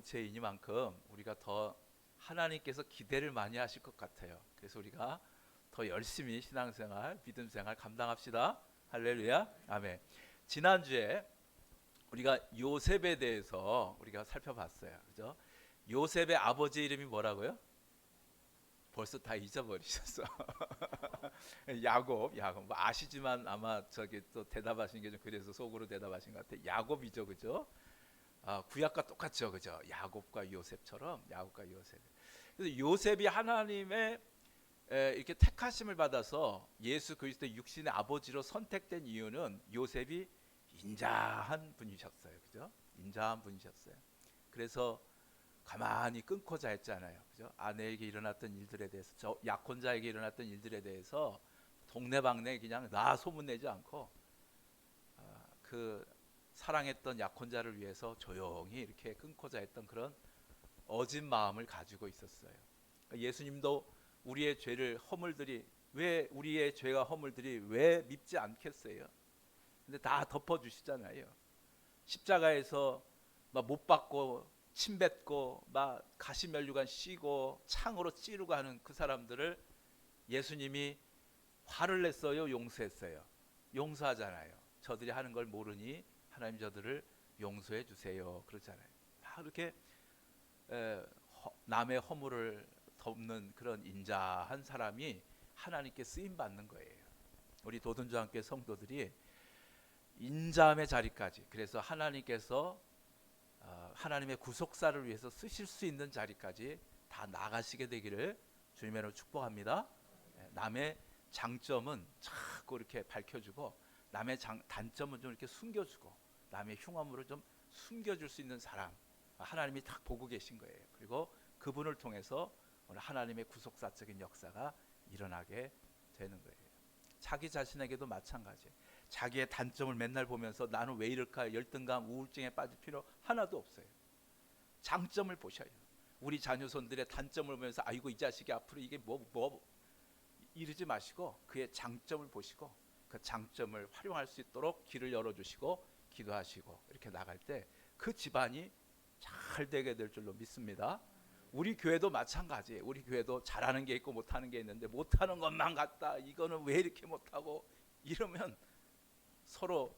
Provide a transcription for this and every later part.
공동체이니만큼 우리가 더 하나님께서 기대를 많이 하실 것 같아요. 그래서 우리가 더 열심히 신앙생활, 믿음생활 감당합시다. 할렐루야, 아멘. 지난주에 우리가 요셉에 대해서 우리가 살펴봤어요. 그죠? 요셉의 아버지 이름이 뭐라고요? 벌써 다 잊어버리셨어. 야곱. 뭐 아시지만 아마 저기 또 대답하신 게 좀 그래서 속으로 대답하신 것 같아요. 야곱이죠, 그죠? 구약과 똑같죠, 그죠? 야곱과 요셉처럼 야곱과 요셉. 그래서 요셉이 하나님의 이렇게 택하심을 받아서 예수 그리스도의 육신의 아버지로 선택된 이유는 요셉이 인자한 분이셨어요, 그죠? 인자한 분이셨어요. 그래서 가만히 끊고자 했잖아요, 그죠? 아내에게 일어났던 일들에 대해서, 저 약혼자에게 일어났던 일들에 대해서 동네방네 그냥 나 소문내지 않고 그 사랑했던 약혼자를 위해서 조용히 이렇게 끊고자 했던 그런 어진 마음을 가지고 있었어요. 그러니까 예수님도 우리의 죄를 허물들이 왜 우리의 죄가 허물들이 왜 밉지 않겠어요? 근데 다 덮어주시잖아요. 십자가에서 막 못 박고 침 뱉고 막 가시면류관 씌고 창으로 찌르고 하는 그 사람들을 예수님이 화를 냈어요, 용서했어요? 용서하잖아요. 저들이 하는 걸 모르니 하나님 저들을 용서해 주세요, 그러잖아요. 다 이렇게 남의 허물을 덮는 그런 인자한 사람이 하나님께 쓰임 받는 거예요. 우리 도든주함교회 성도들이 인자함의 자리까지, 그래서 하나님께서 하나님의 구속사를 위해서 쓰실 수 있는 자리까지 다 나가시게 되기를 주님의 이름으로 축복합니다. 남의 장점은 자꾸 이렇게 밝혀주고 남의 단점은 좀 이렇게 숨겨주고 남의 흉화물을 좀 숨겨줄 수 있는 사람, 하나님이 딱 보고 계신 거예요. 그리고 그분을 통해서 오늘 하나님의 구속사적인 역사가 일어나게 되는 거예요. 자기 자신에게도 마찬가지예요. 자기의 단점을 맨날 보면서 나는 왜 이럴까 열등감 우울증에 빠질 필요 하나도 없어요. 장점을 보셔요. 우리 자녀손들의 단점을 보면서 아이고 이 자식이 앞으로 이게 뭐 이러지 마시고 그의 장점을 보시고 그 장점을 활용할 수 있도록 길을 열어주시고 기도하시고 이렇게 나갈 때 그 집안이 잘 되게 될 줄로 믿습니다. 우리 교회도 마찬가지예요. 우리 교회도 잘하는 게 있고 못하는 게 있는데 못하는 것만 같다, 이거는 왜 이렇게 못하고 이러면 서로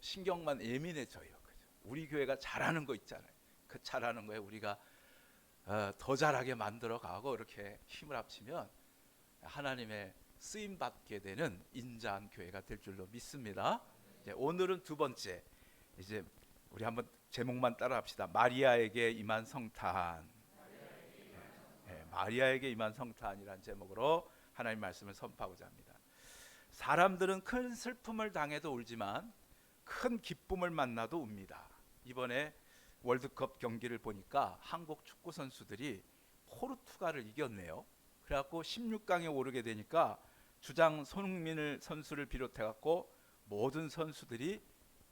신경만 예민해져요. 그죠? 우리 교회가 잘하는 거 있잖아요. 그 잘하는 거에 우리가 더 잘하게 만들어가고 이렇게 힘을 합치면 하나님의 쓰임 받게 되는 인자한 교회가 될 줄로 믿습니다. 이제 오늘은 두 번째, 이제 우리 한번 제목만 따라합시다. 마리아에게 임한 성탄. 마리아에게 임한 성탄이란 제목으로 하나님 말씀을 선포하고자 합니다. 사람들은 큰 슬픔을 당해도 울지만 큰 기쁨을 만나도 웁니다. 이번에 월드컵 경기를 보니까 한국 축구 선수들이 포르투갈을 이겼네요. 그래갖고 16강에 오르게 되니까 주장 손흥민 선수를 비롯해갖고 모든 선수들이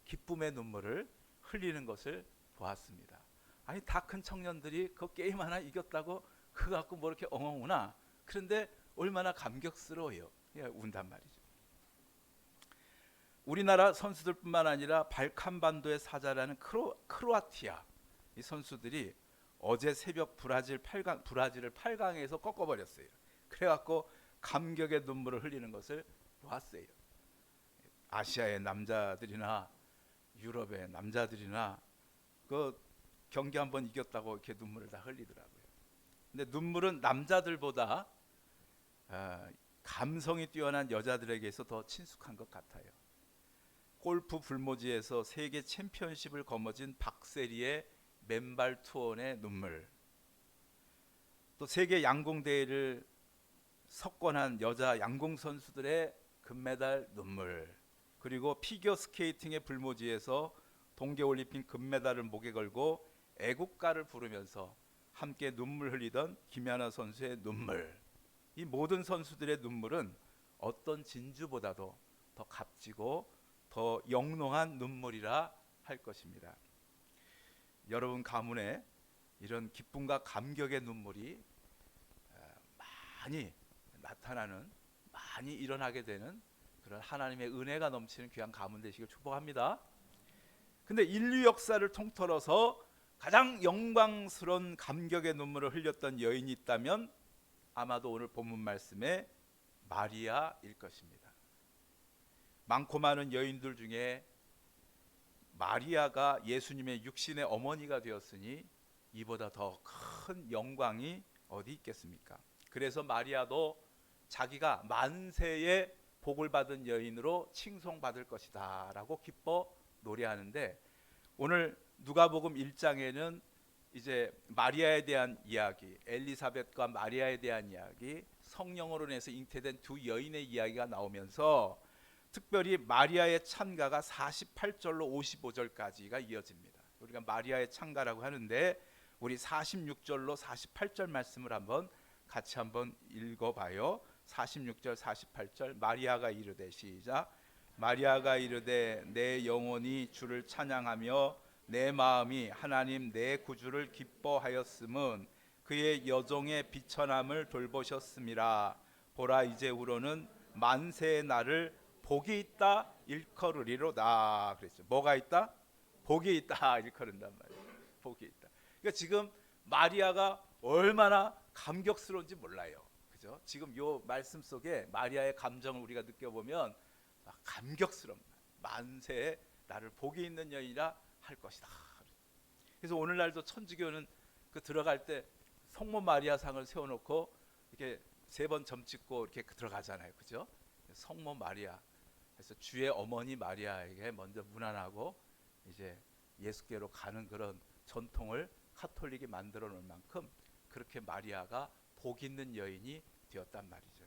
기쁨의 눈물을 흘리는 것을 보았습니다. 아니 다 큰 청년들이 그 게임 하나 이겼다고 그거 갖고 뭐 이렇게 엉엉 우나? 그런데 얼마나 감격스러워요. 운단 말이죠. 우리나라 선수들뿐만 아니라 발칸반도의 사자라는 크로아티아 이 선수들이 어제 새벽 브라질을 8강에서 꺾어버렸어요. 그래갖고 감격의 눈물을 흘리는 것을 보았어요. 아시아의 남자들이나 유럽의 남자들이나 그 경기 한번 이겼다고 이렇게 눈물을 다 흘리더라고요. 근데 눈물은 남자들보다 감성이 뛰어난 여자들에게서 더 친숙한 것 같아요. 골프 불모지에서 세계 챔피언십을 거머쥔 박세리의 맨발 투혼의 눈물, 또 세계 양궁 대회를 석권한 여자 양궁 선수들의 금메달 눈물, 그리고 피겨 스케이팅의 불모지에서 동계올림픽 금메달을 목에 걸고 애국가를 부르면서 함께 눈물 흘리던 김연아 선수의 눈물, 이 모든 선수들의 눈물은 어떤 진주보다도 더 값지고 더 영롱한 눈물이라 할 것입니다. 여러분 가문에 이런 기쁨과 감격의 눈물이 많이 나타나는, 많이 일어나게 되는 그런 하나님의 은혜가 넘치는 귀한 가문 되시길 축복합니다. 근데 인류 역사를 통틀어서 가장 영광스러운 감격의 눈물을 흘렸던 여인이 있다면 아마도 오늘 본문 말씀에 마리아일 것입니다. 많고 많은 여인들 중에 마리아가 예수님의 육신의 어머니가 되었으니 이보다 더 큰 영광이 어디 있겠습니까? 그래서 마리아도 자기가 만세의 복을 받은 여인으로 칭송받을 것이다 라고 기뻐 노래하는데, 오늘 누가복음 1장에는 이제 마리아에 대한 이야기, 엘리사벳과 마리아에 대한 이야기, 성령으로 인해서 잉태된 두 여인의 이야기가 나오면서 특별히 마리아의 찬가가 48절로 55절까지가 이어집니다. 우리가 마리아의 찬가라고 하는데 우리 46절로 48절 말씀을 같이 한번 읽어봐요. 46절 48절 마리아가 이르되, 시작. 마리아가 이르되 내 영혼이 주를 찬양하며 내 마음이 하나님 내 구주를 기뻐하였음은 그의 여종의 비천함을 돌보셨음이라. 보라 이제후로는 만세의 날을 복이 있다 일컬으리로다. 그랬죠. 뭐가 있다? 복이 있다 일컬은단 말이에요. 복이 있다. 그러니까 지금 마리아가 얼마나 감격스러운지 몰라요. 그죠? 지금 요 말씀 속에 마리아의 감정을 우리가 느껴보면 감격스럽다. 만세에 나를 복이 있는 여인이라 할 것이다. 그래서 오늘날도 천주교는 그 들어갈 때 성모 마리아 상을 세워놓고 이렇게 3번 점 찍고 이렇게 들어가잖아요. 그죠? 성모 마리아. 그래서 주의 어머니 마리아에게 먼저 문안하고 이제 예수께로 가는 그런 전통을 카톨릭이 만들어 놓을 만큼 그렇게 마리아가 복 있는 여인이 되었단 말이죠.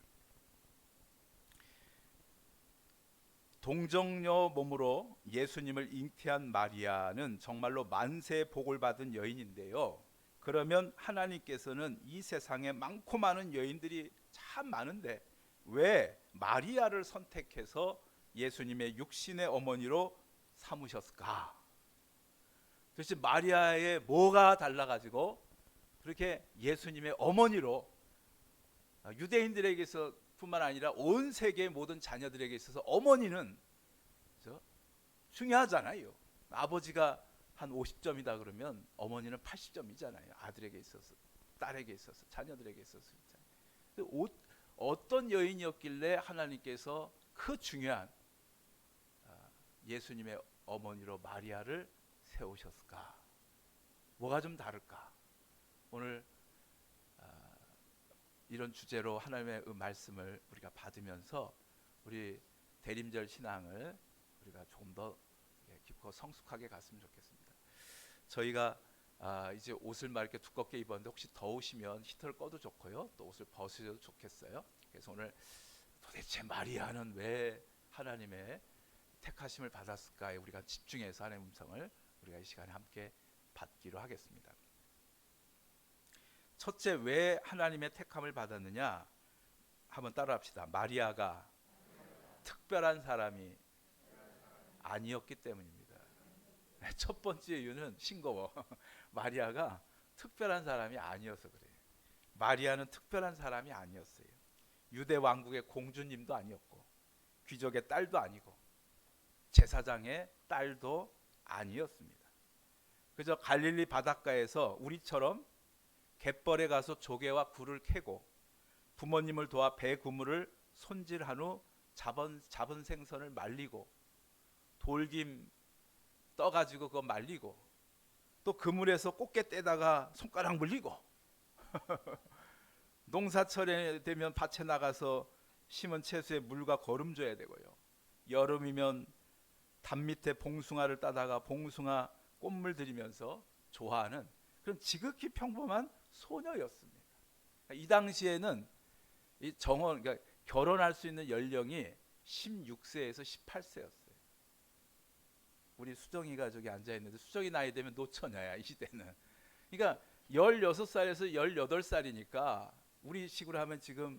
동정녀 몸으로 예수님을 잉태한 마리아는 정말로 만세의 복을 받은 여인인데요. 그러면 하나님께서는 이 세상에 많고 많은 여인들이 참 많은데 왜 마리아를 선택해서 예수님의 육신의 어머니로 삼으셨을까? 도대체 마리아의 뭐가 달라가지고 그렇게 예수님의 어머니로 유대인들에게서 뿐만 아니라 온 세계의 모든 자녀들에게 있어서 어머니는 중요하잖아요. 아버지가 한 50점이다 그러면 어머니는 80점이잖아요. 아들에게 있어서, 딸에게 있어서, 자녀들에게 있어서. 어떤 여인이었길래 하나님께서 그 중요한 예수님의 어머니로 마리아를 세우셨을까? 뭐가 좀 다를까? 오늘 이런 주제로 하나님의 말씀을 우리가 받으면서 우리 대림절 신앙을 우리가 조금 더 깊고 성숙하게 갔으면 좋겠습니다. 저희가 이제 옷을 막 이렇게 두껍게 입었는데 혹시 더우시면 히터를 꺼도 좋고요. 또 옷을 벗으셔도 좋겠어요. 그래서 오늘 도대체 마리아는 왜 하나님의 택하심을 받았을까에 우리가 집중해서 하나님의 음성을 우리가 이 시간에 함께 받기로 하겠습니다. 첫째, 왜 하나님의 택함을 받았느냐? 한번 따라합시다. 마리아가 특별한 사람이 아니었기 때문입니다. 첫 번째 이유는 싱거워. 마리아가 특별한 사람이 아니어서 그래요. 마리아는 특별한 사람이 아니었어요. 유대 왕국의 공주님도 아니었고 귀족의 딸도 아니고 제사장의 딸도 아니었습니다. 그저 갈릴리 바닷가에서 우리처럼 갯벌에 가서 조개와 굴을 캐고 부모님을 도와 배 그물을 손질한 후 잡은 생선을 말리고 돌김 떠가지고 그거 말리고 또 그물에서 꽃게 떼다가 손가락 물리고 농사철에 되면 밭에 나가서 심은 채소에 물과 거름 줘야 되고요. 여름이면 담 밑에 봉숭아를 따다가 봉숭아 꽃물 들이면서 좋아하는 그런 지극히 평범한 소녀였습니다. 이 당시에는 이 그러니까 결혼할 수 있는 연령이 16세에서 18세였어요. 우리 수정이가 저기 앉아 있는데 수정이 나이 되면 노처녀야 이 시대는. 그러니까 16살에서 18살이니까 우리 식으로 하면 지금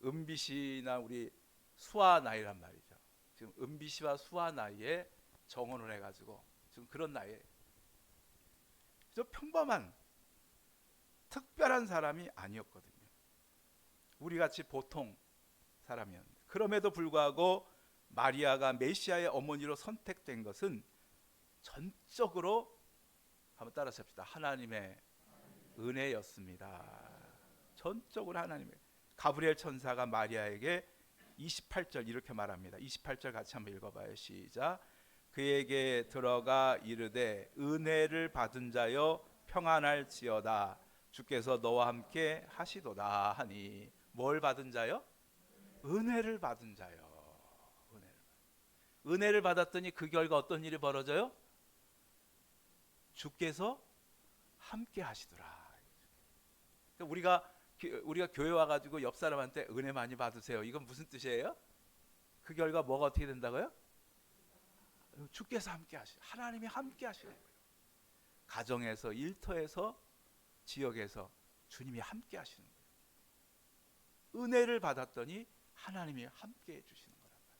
은비 씨나 우리 수아 나이란 말이죠. 지금 은비 씨와 수아 나이에 정혼을 해가지고 지금 그런 나이에 저 평범한 특별한 사람이 아니었거든요. 우리 같이 보통 사람이었는데 그럼에도 불구하고 마리아가 메시아의 어머니로 선택된 것은 전적으로 한번 따라서 합시다. 하나님의 은혜였습니다. 전적으로 하나님의. 가브리엘 천사가 마리아에게 28절 이렇게 말합니다. 28절 같이 한번 읽어봐요. 시작. 그에게 들어가 이르되 은혜를 받은 자여 평안할지어다. 주께서 너와 함께 하시도다 하니. 뭘 받은 자요? 은혜를 받은 자요. 은혜를 받았더니 그 결과 어떤 일이 벌어져요? 주께서 함께 하시더라. 우리가 교회 와가지고 옆 사람한테 은혜 많이 받으세요. 이건 무슨 뜻이에요? 그 결과 뭐가 어떻게 된다고요? 주께서 함께 하나님이 함께 하시는 거예요. 가정에서, 일터에서, 지역에서 주님이 함께 하시는 거예요. 은혜를 받았더니 하나님이 함께 해주시는 거란 말이죠.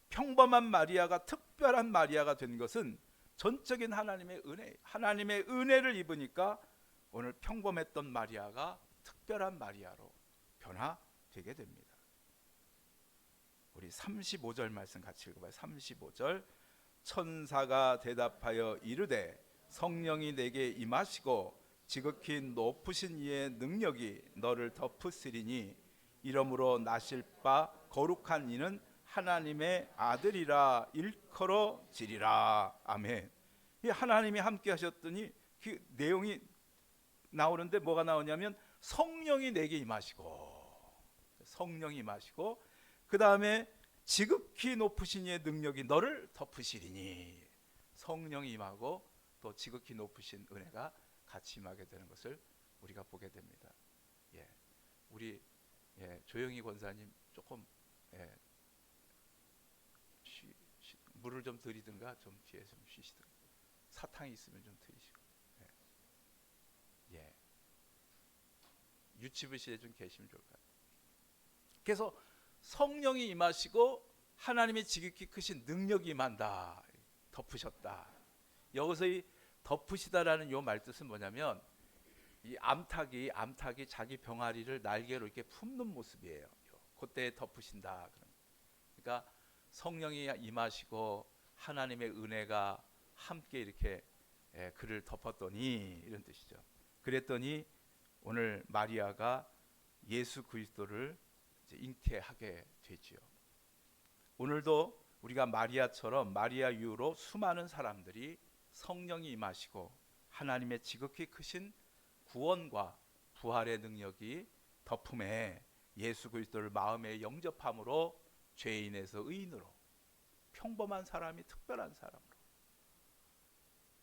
평범한 마리아가 특별한 마리아가 된 것은 전적인 하나님의 은혜, 하나님의 은혜를 입으니까 오늘 평범했던 마리아가 특별한 마리아로 변화되게 됩니다. 우리 35절 말씀 같이 읽어봐요. 35절. 천사가 대답하여 이르되 성령이 내게 임하시고 지극히 높으신 이의 능력이 너를 덮으시리니 이러므로 나실 바 거룩한 이는 하나님의 아들이라 일컬어지리라. 아멘. 이 하나님이 함께 하셨더니 그 내용이 나오는데 뭐가 나오냐면 성령이 내게 임하시고, 성령이 임하시고, 그 다음에 지극히 높으신 이의 능력이 너를 덮으시리니. 성령이 임하고 또 지극히 높으신 은혜가 같이 임하게 되는 것을 우리가 보게 됩니다. 예, 우리 조영희 권사님 조금 물을 좀 드리든가 좀 뒤에 좀 쉬시든가, 사탕이 있으면 좀 드시고. 유치부실에 좀 계시면 좋을 것 같아요. 그래서 성령이 임하시고 하나님의 지극히 크신 능력이 임한다. 덮으셨다. 여기서 이 덮으시다라는 요 말뜻은 뭐냐면 이 암탉이 자기 병아리를 날개로 이렇게 품는 모습이에요. 그때 덮으신다. 그러니까 성령이 임하시고 하나님의 은혜가 함께 이렇게 그를 덮었더니, 이런 뜻이죠. 그랬더니 오늘 마리아가 예수 그리스도를 이제 잉태하게 되지요. 오늘도 우리가 마리아처럼 마리아 이후로 수많은 사람들이 성령이 임하시고 하나님의 지극히 크신 구원과 부활의 능력이 덮음에 예수 그리스도를 마음에 영접함으로 죄인에서 의인으로, 평범한 사람이 특별한 사람으로,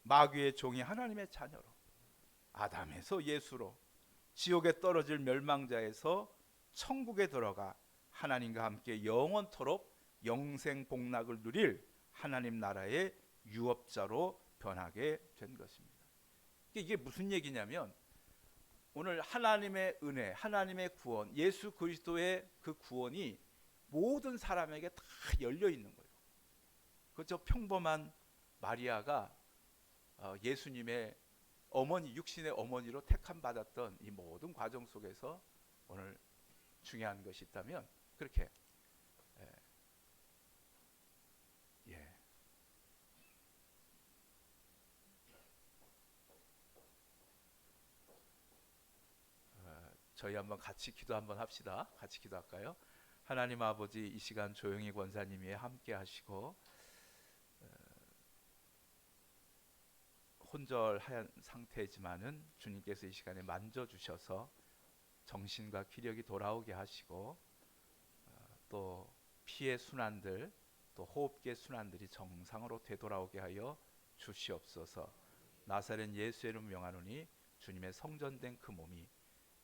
마귀의 종이 하나님의 자녀로, 아담에서 예수로, 지옥에 떨어질 멸망자에서 천국에 들어가 하나님과 함께 영원토록 영생 복락을 누릴 하나님 나라의 유업자로 변하게 된 것입니다. 이게 무슨 얘기냐면 오늘 하나님의 은혜, 하나님의 구원, 예수 그리스도의 그 구원이 모든 사람에게 다 열려 있는 거예요. 그저 평범한 마리아가 예수님의 어머니, 육신의 어머니로 택함 받았던 이 모든 과정 속에서 오늘 중요한 것이 있다면 그렇게 저희 한번 같이 기도 한번 합시다. 같이 기도할까요? 하나님 아버지, 이 시간 조영희 권사님이 함께 하시고 혼절한 상태지만은 주님께서 이 시간에 만져주셔서 정신과 기력이 돌아오게 하시고 또 피의 순환들, 또 호흡기의 순환들이 정상으로 되돌아오게 하여 주시옵소서. 나사렛 예수의 이름 명하노니 주님의 성전된 그 몸이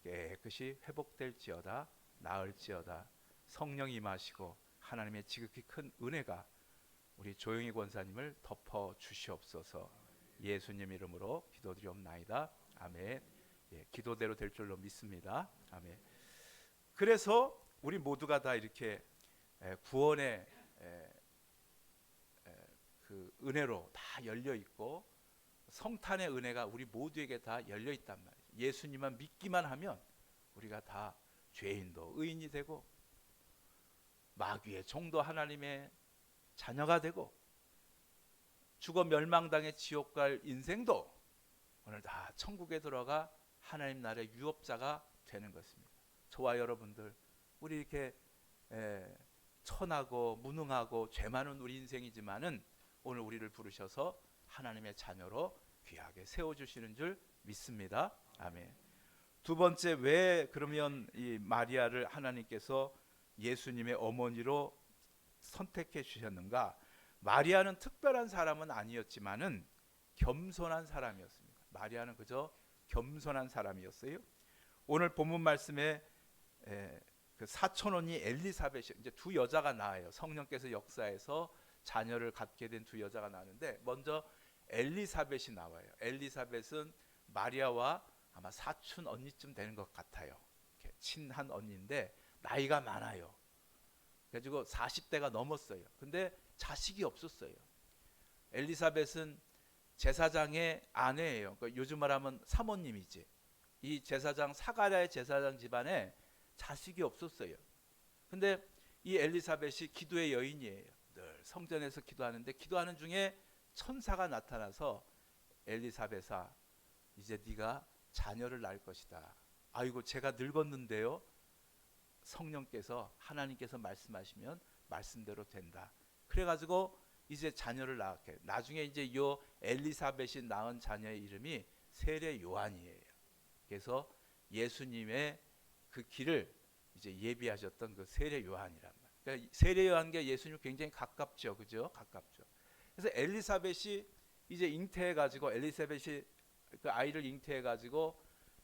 깨끗이 회복될지어다, 나을지어다. 성령이 임하시고 하나님의 지극히 큰 은혜가 우리 조영희 권사님을 덮어 주시옵소서. 예수님 이름으로 기도드리옵나이다. 아멘. 기도대로 될 줄로 믿습니다. 아멘. 그래서 우리 모두가 다 이렇게 구원의 그 은혜로 다 열려 있고 성탄의 은혜가 우리 모두에게 다 열려 있단 말이에요. 예수님만 믿기만 하면 우리가 다 죄인도 의인이 되고 마귀의 종도 하나님의 자녀가 되고 죽어 멸망당해 지옥 갈 인생도 오늘 다 천국에 들어가 하나님 나라의 유업자가 되는 것입니다. 저와 여러분들, 우리 이렇게 천하고 무능하고 죄 많은 우리 인생이지만은 오늘 우리를 부르셔서 하나님의 자녀로 귀하게 세워주시는 줄 믿습니다. 아멘. 두 번째, 왜 그러면 이 마리아를 하나님께서 예수님의 어머니로 선택해 주셨는가? 마리아는 특별한 사람은 아니었지만은 겸손한 사람이었습니다. 마리아는 그저 겸손한 사람이었어요. 오늘 본문 말씀에 그 사촌 언니 엘리사벳이 이제 두 여자가 나와요. 성령께서 역사해서 자녀를 갖게 된 두 여자가 나왔는데 먼저 엘리사벳이 나와요. 엘리사벳은 마리아와 아마 사촌 언니쯤 되는 것 같아요. 친한 언니인데 나이가 많아요. 그래가지고 40대가 넘었어요. 근데 자식이 없었어요. 엘리사벳은 제사장의 아내예요. 그러니까 요즘 말하면 사모님이지. 이 제사장 사가랴의 제사장 집안에 자식이 없었어요. 근데 이 엘리사벳이 기도의 여인이에요. 늘 성전에서 기도하는데 기도하는 중에 천사가 나타나서 엘리사벳아, 이제 네가 자녀를 낳을 것이다. 아이고 제가 늙었는데요. 성령께서 하나님께서 말씀하시면 말씀대로 된다. 그래가지고 이제 자녀를 낳게. 나중에 이제 요 엘리사벳이 낳은 자녀의 이름이 세례 요한이에요. 그래서 예수님의 그 길을 이제 예비하셨던 그 세례 요한이란 말. 그러니까 세례 요한과 예수님 굉장히 가깝죠, 그죠? 가깝죠. 그래서 엘리사벳이 이제 잉태해가지고 엘리사벳이 그 아이를 잉태해가지고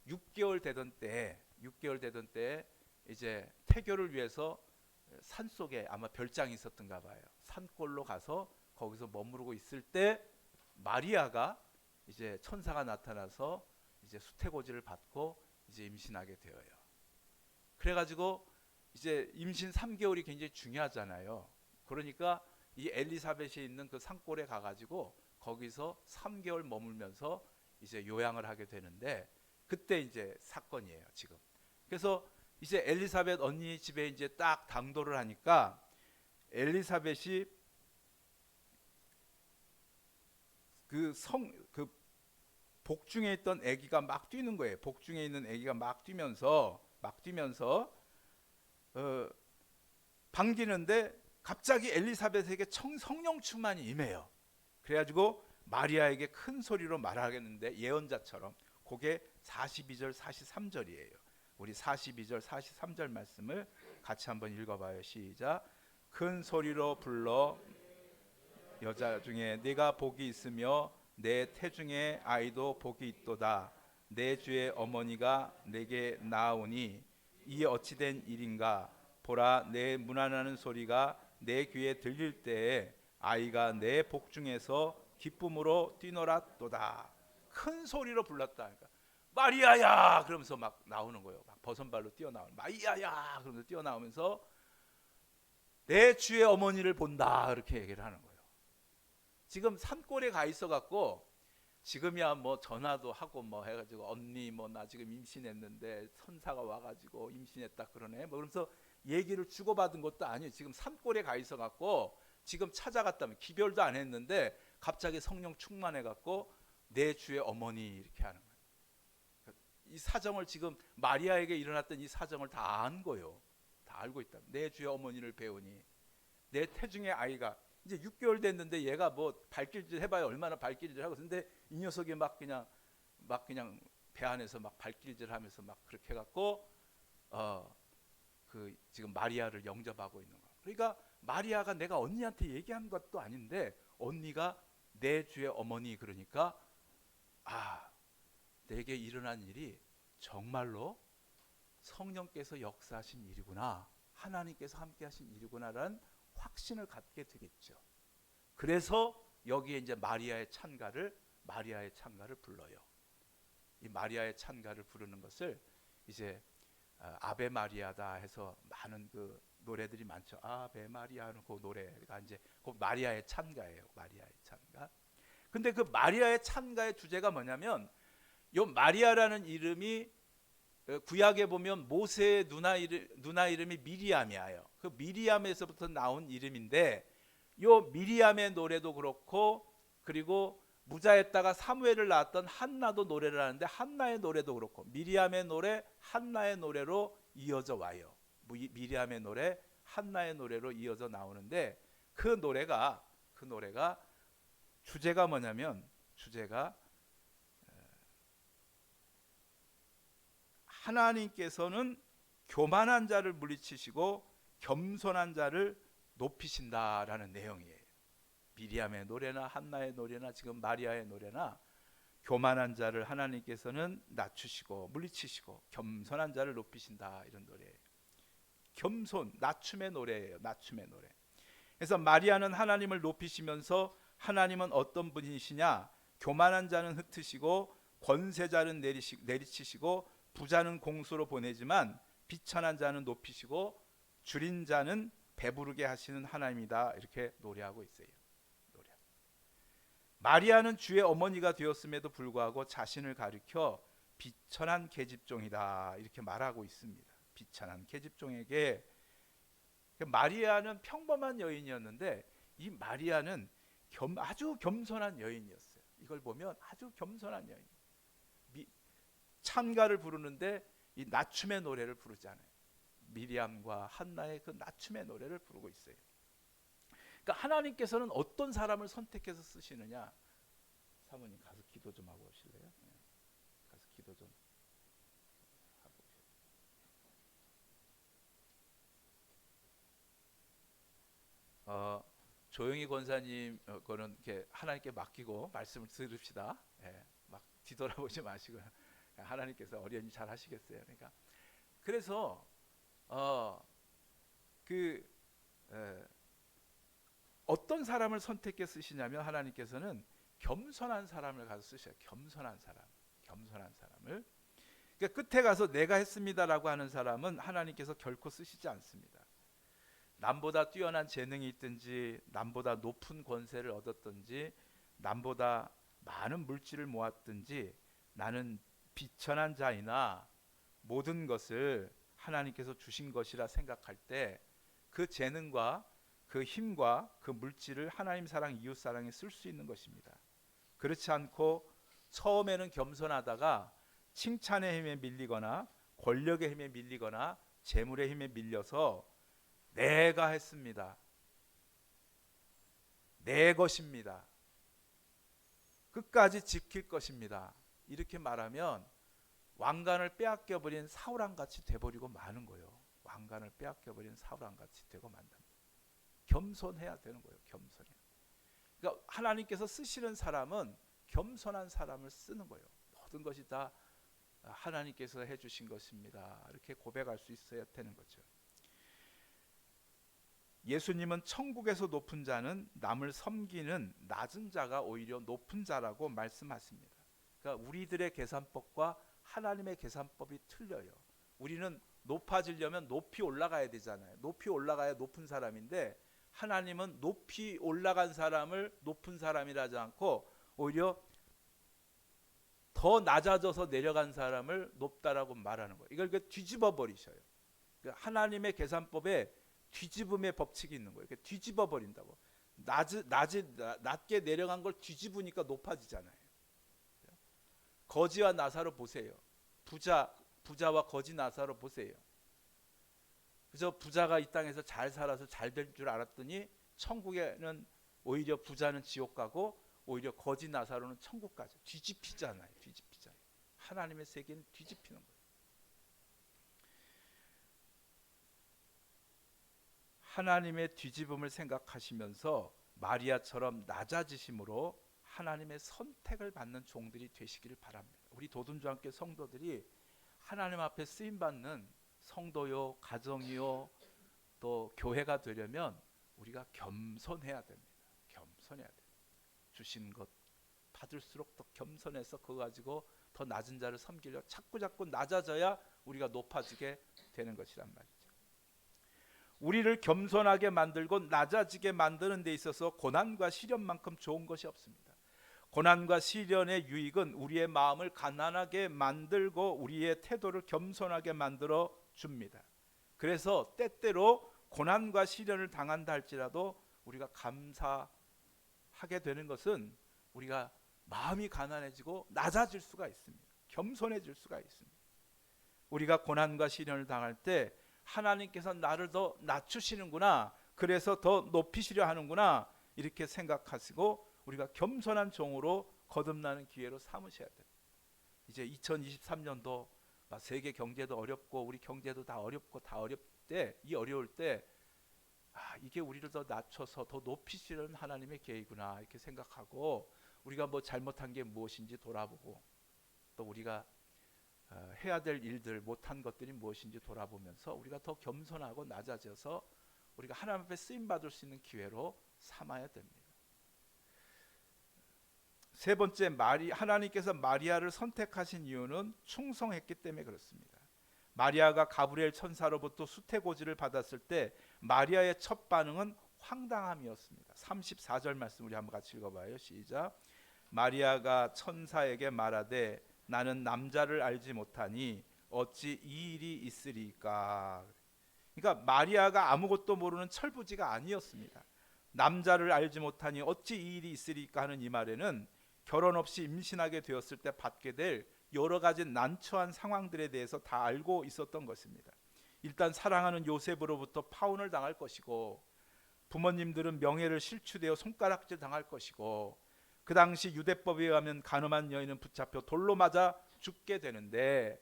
6개월 되던 때 이제 태교를 위해서 산 속에 아마 별장이 있었던가 봐요. 산골로 가서 거기서 머무르고 있을 때 마리아가 이제 천사가 나타나서 이제 수태고지를 받고 이제 임신하게 되어요. 그래가지고 이제 임신 3개월이 굉장히 중요하잖아요. 그러니까 이 엘리사벳이 있는 그 산골에 가가지고 거기서 3개월 머물면서 이제 요양을 하게 되는데 그때 이제 사건이에요, 지금. 그래서 이제 엘리사벳 언니 집에 이제 딱 당도를 하니까 엘리사벳이 그 복중에 있던 아기가 막 뛰는 거예요. 복중에 있는 아기가 막 뛰면서 반기는데 갑자기 엘리사벳에게 성령 충만이 임해요. 그래가지고 마리아에게 큰 소리로 말하겠는데 예언자처럼 그게 42절 43절이에요. 우리 42절 43절 말씀을 같이 한번 읽어봐요. 시작. 큰 소리로 불러 여자 중에 네가 복이 있으며 내 태중에 아이도 복이 있도다. 내 주의 어머니가 내게 나오니 이 어찌된 일인가. 보라, 내 문안하는 소리가 내 귀에 들릴 때에 아이가 내 복중에서 기쁨으로 뛰놀았도다. 큰 소리로 불렀다. 그러니까 마리아야 그러면서 막 나오는 거예요. 막 버선발로 뛰어나오는 마리아야 그러면서 뛰어나오면서 내 주의 어머니를 본다 이렇게 얘기를 하는 거예요. 지금 산골에 가 있어 갖고 지금이야 뭐 전화도 하고 뭐 해가지고 언니 뭐 나 지금 임신했는데 천사가 와가지고 임신했다 그러네 뭐 그러면서 얘기를 주고받은 것도 아니에요. 지금 산골에 가 있어 갖고 지금 찾아갔다면 기별도 안 했는데 갑자기 성령 충만해 갖고 내 주의 어머니 이렇게 하는 거예요. 이 사정을 지금 마리아에게 일어났던 이 사정을 다 안 거예요. 다 알고 있다. 내 주의 어머니를 배우니 내 태중의 아이가 이제 6개월 됐는데 얘가 뭐 발길질 해봐야 얼마나 발길질 하고 근데 이 녀석이 막 그냥 배 안에서 막 발길질하면서 막 그렇게 해갖고 그 지금 마리아를 영접하고 있는 거야. 그러니까 마리아가 내가 언니한테 얘기한 것도 아닌데 언니가 내 주의 어머니 그러니까 내게 일어난 일이 정말로 성령께서 역사하신 일이구나, 하나님께서 함께하신 일이구나라는 확신을 갖게 되겠죠. 그래서 여기에 이제 마리아의 찬가를 불러요. 이 마리아의 찬가를 부르는 것을 이제 아베 마리아다 해서 많은 그 노래들이 많죠. 아베 마리아는 그 노래가 이제 그 마리아의 찬가예요. 마리아의 찬가. 근데 그 마리아의 찬가의 주제가 뭐냐면 요 마리아라는 이름이 구약에 보면 모세의 누나 이름이 미리암이에요. 그 미리암에서부터 나온 이름인데 요 미리암의 노래도 그렇고 그리고 무자했다가 사무엘을 낳았던 한나도 노래를 하는데 한나의 노래도 그렇고 미리암의 노래, 한나의 노래로 이어져 와요. 미리암의 노래, 한나의 노래로 이어져 나오는데 그 노래가 주제가 뭐냐면 주제가 하나님께서는 교만한 자를 물리치시고 겸손한 자를 높이신다라는 내용이에요. 미리암의 노래나 한나의 노래나 지금 마리아의 노래나 교만한 자를 하나님께서는 낮추시고 물리치시고 겸손한 자를 높이신다 이런 노래예요. 겸손, 낮춤의 노래예요. 낮춤의 노래. 그래서 마리아는 하나님을 높이시면서 하나님은 어떤 분이시냐? 교만한 자는 흩으시고 권세자는 내리치시고 부자는 공수로 보내지만 비천한 자는 높이시고 줄인 자는 배부르게 하시는 하나님이다. 이렇게 노래하고 있어요. 마리아는 주의 어머니가 되었음에도 불구하고 자신을 가리켜 비천한 계집종이다 이렇게 말하고 있습니다. 비천한 계집종에게 마리아는 평범한 여인이었는데 이 마리아는 아주 겸손한 여인이었어요. 이걸 보면 아주 겸손한 여인. 찬가를 부르는데 이 낮춤의 노래를 부르잖아요. 미리암과 한나의 그 낮춤의 노래를 부르고 있어요. 그러니까 하나님께서는 어떤 사람을 선택해서 쓰시느냐? 사모님 가서 기도 좀 하고 오실래요? 가서 기도 좀 하고 오실래요? 조영희 권사님 거는 이렇게 하나님께 맡기고 말씀을 들읍시다. 막 뒤돌아보지 마시고 하나님께서 어련히 잘 하시겠어요. 그러니까 그래서 어떤 사람을 선택해 쓰시냐면 하나님께서는 겸손한 사람을 가서 쓰셔요. 겸손한 사람을. 그러니까 끝에 가서 내가 했습니다라고 하는 사람은 하나님께서 결코 쓰시지 않습니다. 남보다 뛰어난 재능이 있든지 남보다 높은 권세를 얻었든지 남보다 많은 물질을 모았든지 나는 비천한 자이나 모든 것을 하나님께서 주신 것이라 생각할 때 그 재능과 그 힘과 그 물질을 하나님 사랑, 이웃 사랑에 쓸 수 있는 것입니다. 그렇지 않고 처음에는 겸손하다가 칭찬의 힘에 밀리거나 권력의 힘에 밀리거나 재물의 힘에 밀려서 내가 했습니다. 내 것입니다. 끝까지 지킬 것입니다. 이렇게 말하면 왕관을 빼앗겨버린 사울왕같이 돼버리고 마는 거예요. 왕관을 빼앗겨버린 사울왕같이 되고 만답니다. 겸손해야 되는 거예요. 겸손해. 그러니까 하나님께서 쓰시는 사람은 겸손한 사람을 쓰는 거예요. 모든 것이 다 하나님께서 해주신 것입니다. 이렇게 고백할 수 있어야 되는 거죠. 예수님은 천국에서 높은 자는 남을 섬기는 낮은 자가 오히려 높은 자라고 말씀하십니다. 그러니까 우리들의 계산법과 하나님의 계산법이 틀려요. 우리는 높아지려면 높이 올라가야 되잖아요. 높이 올라가야 높은 사람인데 하나님은 높이 올라간 사람을 높은 사람이라 하지 않고 오히려 더 낮아져서 내려간 사람을 높다라고 말하는 거예요. 이걸 뒤집어 버리셔요. 하나님의 계산법에 뒤집음의 법칙이 있는 거예요. 뒤집어 버린다고. 낮게 내려간 걸 뒤집으니까 높아지잖아요. 거지와 나사로 보세요. 부자와 거지 나사로 보세요. 그래서 부자가 이 땅에서 잘 살아서 잘 될 줄 알았더니 천국에는 오히려 부자는 지옥 가고 오히려 거지 나사로는 천국 가죠. 뒤집히잖아요. 하나님의 세계는 뒤집히는 거예요. 하나님의 뒤집음을 생각하시면서 마리아처럼 낮아지심으로 하나님의 선택을 받는 종들이 되시기를 바랍니다. 우리 도둔조함교 성도들이 하나님 앞에 쓰임받는 성도요, 가정이요, 또 교회가 되려면 우리가 겸손해야 됩니다. 겸손해야 돼요. 주신 것 받을수록 더 겸손해서 그거 가지고 더 낮은 자를 섬기려 자꾸 낮아져야 우리가 높아지게 되는 것이란 말이죠. 우리를 겸손하게 만들고 낮아지게 만드는 데 있어서 고난과 시련만큼 좋은 것이 없습니다. 고난과 시련의 유익은 우리의 마음을 가난하게 만들고 우리의 태도를 겸손하게 만들어 줍니다. 그래서 때때로 고난과 시련을 당한다 할지라도 우리가 감사하게 되는 것은 우리가 마음이 가난해지고 낮아질 수가 있습니다. 겸손해질 수가 있습니다. 우리가 고난과 시련을 당할 때 하나님께서 나를 더 낮추시는구나, 그래서 더 높이시려 하는구나, 이렇게 생각하시고 우리가 겸손한 종으로 거듭나는 기회로 삼으셔야 돼요. 이제 2023년도 세계 경제도 어렵고 우리 경제도 다 어렵고 다 어렵대, 이 어려울 때 이게 우리를 더 낮춰서 더 높이시는 하나님의 계획이구나, 이렇게 생각하고 우리가 뭐 잘못한 게 무엇인지 돌아보고 또 우리가 해야 될 일들, 못한 것들이 무엇인지 돌아보면서 우리가 더 겸손하고 낮아져서 우리가 하나님 앞에 쓰임 받을 수 있는 기회로 삼아야 됩니다. 세 번째, 하나님께서 마리아를 선택하신 이유는 충성했기 때문에 그렇습니다. 마리아가 가브리엘 천사로부터 수태고지를 받았을 때 마리아의 첫 반응은 황당함이었습니다. 34절 말씀 우리 한번 같이 읽어봐요. 시작. 마리아가 천사에게 말하되 나는 남자를 알지 못하니 어찌 이 일이 있으리까. 그러니까 마리아가 아무것도 모르는 철부지가 아니었습니다. 남자를 알지 못하니 어찌 이 일이 있으리까 하는 이 말에는 결혼 없이 임신하게 되었을 때 받게 될 여러 가지 난처한 상황들에 대해서 다 알고 있었던 것입니다. 일단 사랑하는 요셉으로부터 파혼을 당할 것이고, 부모님들은 명예를 실추되어 손가락질 당할 것이고, 그 당시 유대법에 의하면 간음한 여인은 붙잡혀 돌로 맞아 죽게 되는데,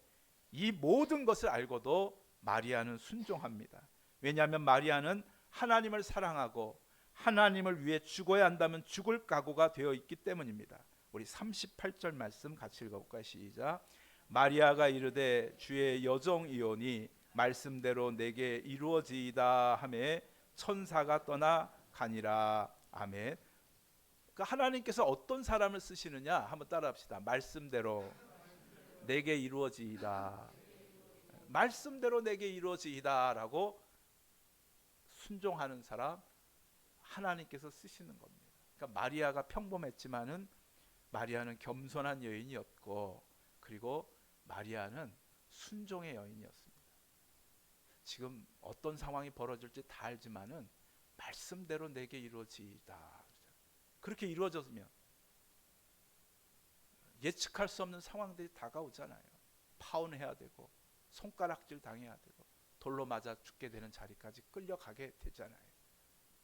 이 모든 것을 알고도 마리아는 순종합니다. 왜냐하면 마리아는 하나님을 사랑하고 하나님을 위해 죽어야 한다면 죽을 각오가 되어 있기 때문입니다. 우리 38절 말씀 같이 읽어볼까요? 시작. 마리아가 이르되 주의 여종이오니 말씀대로 내게 이루어지이다 하매 천사가 떠나 가니라. 아멘. 그러니까 하나님께서 어떤 사람을 쓰시느냐 한번 따라합시다. 말씀대로 내게 이루어지이다. 말씀대로 내게 이루어지이다 라고 순종하는 사람 하나님께서 쓰시는 겁니다. 그러니까 마리아가 평범했지만은 마리아는 겸손한 여인이었고, 그리고 마리아는 순종의 여인이었습니다. 지금 어떤 상황이 벌어질지 다 알지만은 말씀대로 내게 이루어지이다. 그렇게 이루어졌으면 예측할 수 없는 상황들이 다가오잖아요. 파혼해야 되고 손가락질 당해야 되고 돌로 맞아 죽게 되는 자리까지 끌려가게 되잖아요.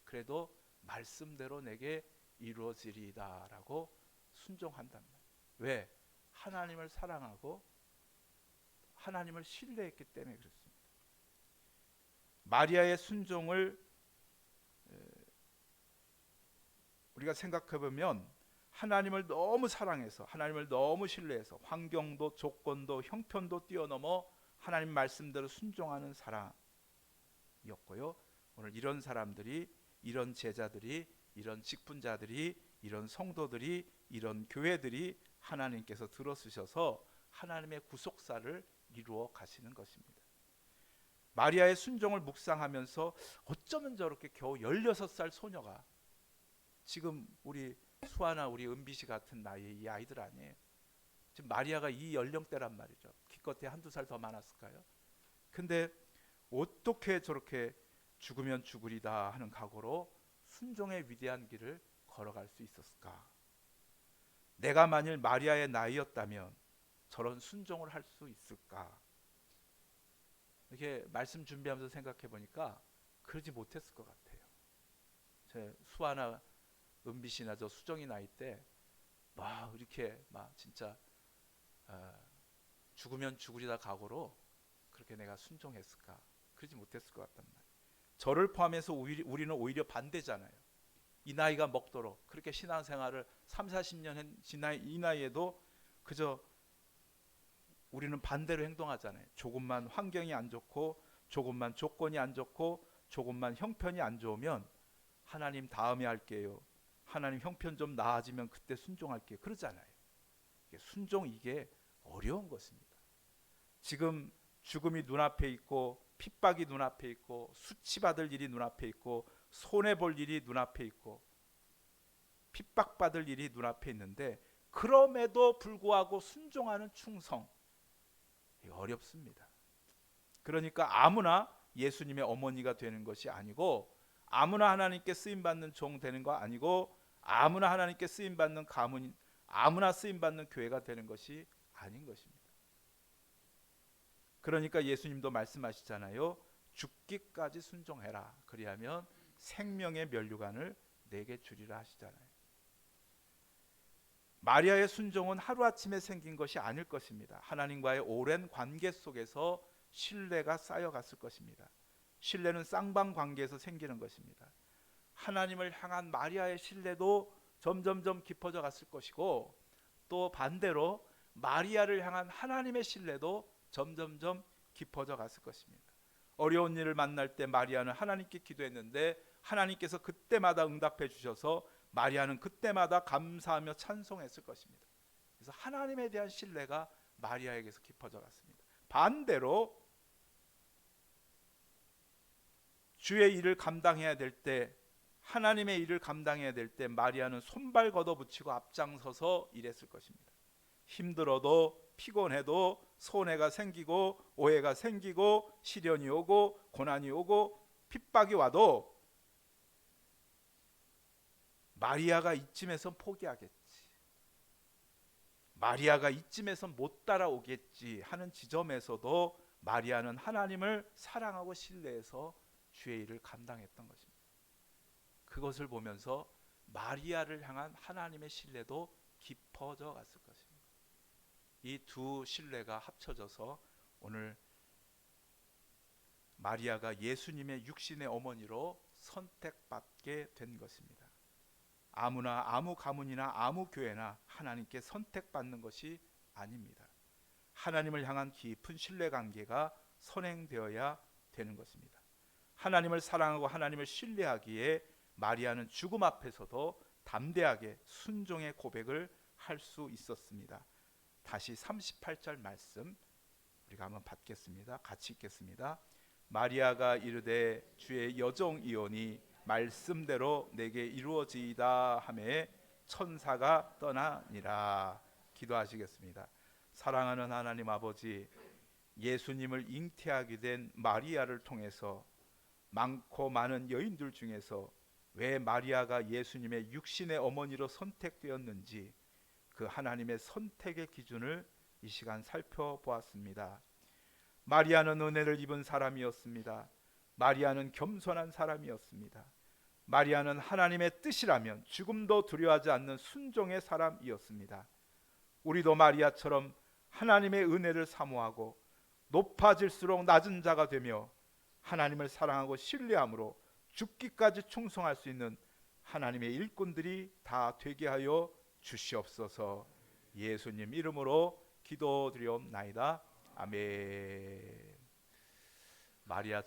그래도 말씀대로 내게 이루어지리이다 라고 순종한단 말이에요. 왜? 하나님을 사랑하고 하나님을 신뢰했기 때문에 그렇습니다. 마리아의 순종을 우리가 생각해 보면 하나님을 너무 사랑해서, 하나님을 너무 신뢰해서 환경도 조건도 형편도 뛰어넘어 하나님 말씀대로 순종하는 사람이었고요. 오늘 이런 사람들이, 이런 제자들이, 이런 직분자들이, 이런 성도들이, 이런 교회들이 하나님께서 들어쓰셔서 하나님의 구속사를 이루어 가시는 것입니다. 마리아의 순종을 묵상하면서 어쩌면 저렇게 겨우 16살 소녀가, 지금 우리 수아나 우리 은비씨 같은 나이의 이 아이들 아니에요. 지금 마리아가 이 연령대란 말이죠. 기껏해 한두 살 더 많았을까요? 근데 어떻게 저렇게 죽으면 죽으리다 하는 각오로 순종의 위대한 길을 걸어갈 수 있었을까? 내가 만일 마리아의 나이였다면 저런 순종을 할 수 있을까? 이렇게 말씀 준비하면서 생각해 보니까 그러지 못했을 것 같아요. 제 수아나 은비씨나 저 수정이 나이 때 막 이렇게 막 진짜 죽으면 죽으리다 각오로 그렇게 내가 순종했을까? 그러지 못했을 것 같단 말이에요. 저를 포함해서 우리는 오히려 반대잖아요. 이 나이가 먹도록 그렇게 신앙생활을 30-40년 지난 이 나이에도 그저 우리는 반대로 행동하잖아요. 조금만 환경이 안 좋고, 조금만 조건이 안 좋고, 조금만 형편이 안 좋으면 하나님 다음에 할게요. 하나님 형편 좀 나아지면 그때 순종할게요. 그러잖아요. 순종, 이게 어려운 것입니다. 지금 죽음이 눈앞에 있고, 핍박이 눈앞에 있고, 수치받을 일이 눈앞에 있고, 손해볼 일이 눈앞에 있고, 핍박받을 일이 눈앞에 있는데, 그럼에도 불구하고 순종하는 충성, 어렵습니다. 그러니까 아무나 예수님의 어머니가 되는 것이 아니고, 아무나 하나님께 쓰임받는 종 되는 거 아니고, 아무나 하나님께 쓰임 받는 가문, 아무나 쓰임 받는 교회가 되는 것이 아닌 것입니다. 그러니까 예수님도 말씀하시잖아요. 죽기까지 순종해라. 그리하면 생명의 면류관을 내게 주리라 하시잖아요. 마리아의 순종은 하루아침에 생긴 것이 아닐 것입니다. 하나님과의 오랜 관계 속에서 신뢰가 쌓여갔을 것입니다. 신뢰는 쌍방 관계에서 생기는 것입니다. 하나님을 향한 마리아의 신뢰도 점점점 깊어져 갔을 것이고, 또 반대로 마리아를 향한 하나님의 신뢰도 점점점 깊어져 갔을 것입니다. 어려운 일을 만날 때 마리아는 하나님께 기도했는데 하나님께서 그때마다 응답해 주셔서 마리아는 그때마다 감사하며 찬송했을 것입니다. 그래서 하나님에 대한 신뢰가 마리아에게서 깊어져 갔습니다. 반대로 주의 일을 감당해야 될 때, 하나님의 일을 감당해야 될 때 마리아는 손발 걷어붙이고 앞장서서 일했을 것입니다. 힘들어도 피곤해도 손해가 생기고 오해가 생기고 시련이 오고 고난이 오고 핍박이 와도 마리아가 이쯤에선 포기하겠지, 마리아가 이쯤에선 못 따라오겠지 하는 지점에서도 마리아는 하나님을 사랑하고 신뢰해서 주의 일을 감당했던 것입니다. 그것을 보면서 마리아를 향한 하나님의 신뢰도 깊어져 갔을 것입니다. 이 두 신뢰가 합쳐져서 오늘 마리아가 예수님의 육신의 어머니로 선택받게 된 것입니다. 아무나 아무 가문이나 아무 교회나 하나님께 선택받는 것이 아닙니다. 하나님을 향한 깊은 신뢰관계가 선행되어야 되는 것입니다. 하나님을 사랑하고 하나님을 신뢰하기에 마리아는 죽음 앞에서도 담대하게 순종의 고백을 할 수 있었습니다. 다시 38절 말씀 우리가 한번 받겠습니다. 같이 읽겠습니다. 마리아가 이르되 주의 여종이오니 말씀대로 내게 이루어지이다 하매 천사가 떠나니라. 기도하시겠습니다. 사랑하는 하나님 아버지, 예수님을 잉태하게 된 마리아를 통해서 많고 많은 여인들 중에서 왜 마리아가 예수님의 육신의 어머니로 선택되었는지 그 하나님의 선택의 기준을 이 시간 살펴보았습니다. 마리아는 은혜를 입은 사람이었습니다. 마리아는 겸손한 사람이었습니다. 마리아는 하나님의 뜻이라면 죽음도 두려워하지 않는 순종의 사람이었습니다. 우리도 마리아처럼 하나님의 은혜를 사모하고 높아질수록 낮은 자가 되며 하나님을 사랑하고 신뢰함으로 죽기까지 충성할 수 있는 하나님의 일꾼들이 다 되게 하여 주시옵소서. 예수님 이름으로 기도드리옵나이다. 아멘. 마리아